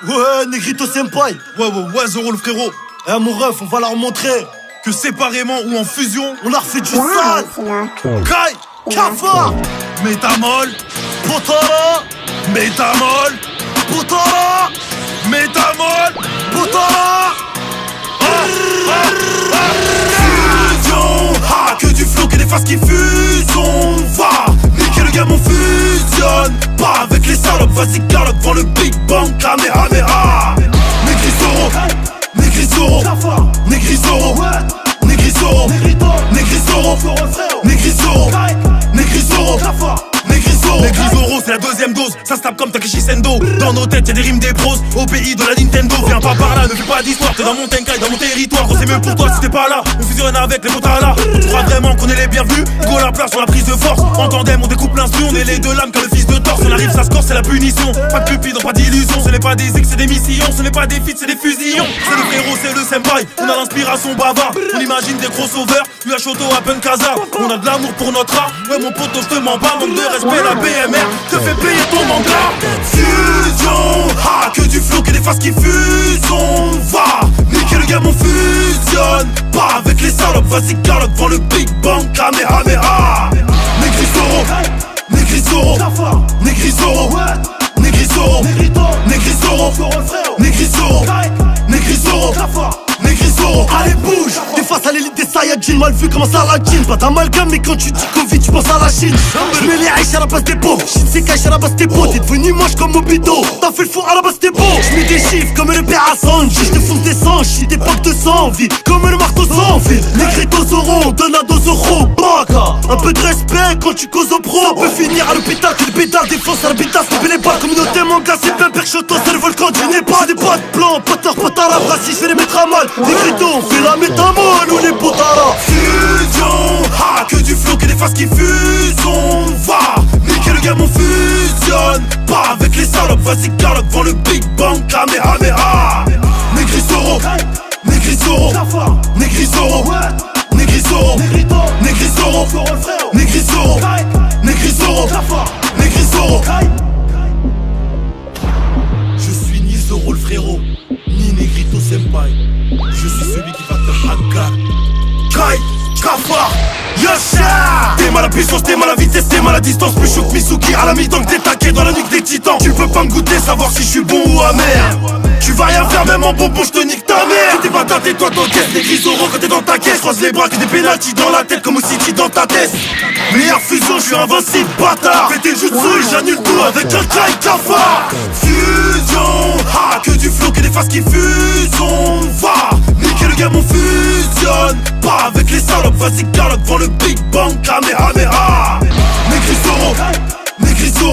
Ouais, Negrito Senpai. Ouais, Zoro le frérot. Eh mon ref, on va leur montrer que séparément ou en fusion, on a refait du sale. Kai, Cafard, Métamol, Potara, Métamol, Potara, Métamol, Potara. Fusion, que du flow, que des faces qui fusent. On va niquer le game, on fusionne. Pas avec les salopes, vas-y galope devant le Big Bang, Kamehameha. Negrisoro, Negrisoro, Negrisoro, Negrisoro, Negrisoro, Negrisoro, Negrisoro, Negrisoro, c'est la deuxième dose, ça se tape comme Takeshi Sendo. Dans nos têtes y'a des rimes des pros, au pays de la Nintendo. Viens pas par là, ne fais pas d'histoire, t'es dans mon Tenkai, dans mon territoire. Gros c'est mieux pour toi si t'es pas là, on fusionne avec les potas là. Tu crois vraiment qu'on est les bienvenus? Go la place sur la prise de force, en tandem on découpe l'instru. On est les deux lames comme le fils de Thor. On arrive, ça score, c'est la punition. Pas de pupille, pas d'illusion. Ce n'est pas des ex, c'est des missions. Ce n'est pas des feats, c'est des fusillons. C'est le frérot, c'est le senpai. On a l'inspiration bavard. On imagine des crossovers, UH Auto à Punkaza. On a de l'amour pour notre art. Ouais mon poteau, je te mens pas, manque de respect, la BMR te fait payer ton manga. Fusion, que du flow, que des faces qui fusent. On va niquer le game, on fusionne. Pas avec les salopes, vas-y galope devant le Big Bang, Kamehameha. Negrisoro, Negrisoro, Negrisoro, Negrisoro, Negrisoro, Negrisoro, Negrisoro, Negrisoro. Allez bouge, t'es face à l'élite des Saiyajins. Mal vu comme un Saladin. Pas d'amalgame mais quand tu dis Covid tu penses à la Chine. J'mets les haïches à la base des pauvres, Shinsekai à la base des beaux. T'es devenu moche comme Obito, t'as fait le fou à la base des beaux. J'mets des chiffres comme le père à Sanji. J'te fonce des sangs, des potes de sang vie comme le marteau sans fil. Negrito Zoro, on donne à 2 euros. Baka, un peu de respect quand tu causes au pro. Ça peut finir à l'hôpital que le pétale défonce à l'habitat. Stopper les balles, communauté manga, c'est plein perchoto. C'est le volcan du Népal. Des potes blancs, poteur, pote à la brasse. Si je vais les mettre à mal, Negrito, on fait la métamol ou les potara. Fusion, que du flow, que des faces qui fusent. On va niquer le game, on fusionne. Pas avec les salopes, vas-y galope devant le Big Bang, Kamehameha. Negrisoro, Negrisoro, Negrisoro, Negrisoro, Negrisoro, Negrisoro, Negrisoro, Negrisoro. Je suis ni Zoro le frérot, ni Negrito Senpai. Je suis celui qui va te hacker. Kai, Cafard, Yosha. T'es mal à la puissance, t'es mal à la vitesse, t'es mal à la distance. Plus chaud que Misuki à la mi-temps que des taquets dans la nuque des titans. Tu peux pas me goûter, savoir si je suis bon ou amer. Tu vas rien faire, même en bonbon, je te nique ta mère. T'es pas tâté, toi t'encaisses. Negrisoro quand t'es dans ta caisse. Croise les bras que des pénaltys dans la tête, comme au City dans ta tête. Meilleure fusion, je suis invincible, bâtard. Fais tes jutsu et j'annule tout avec un Kai Cafard. Fusion, que du flow, que des faces qui fusent. On va niquer le game, on fusionne. Pas avec les salopes, vas-y galope devant le Big Bang, Kamehameha. Negrisoro, Negrisoro,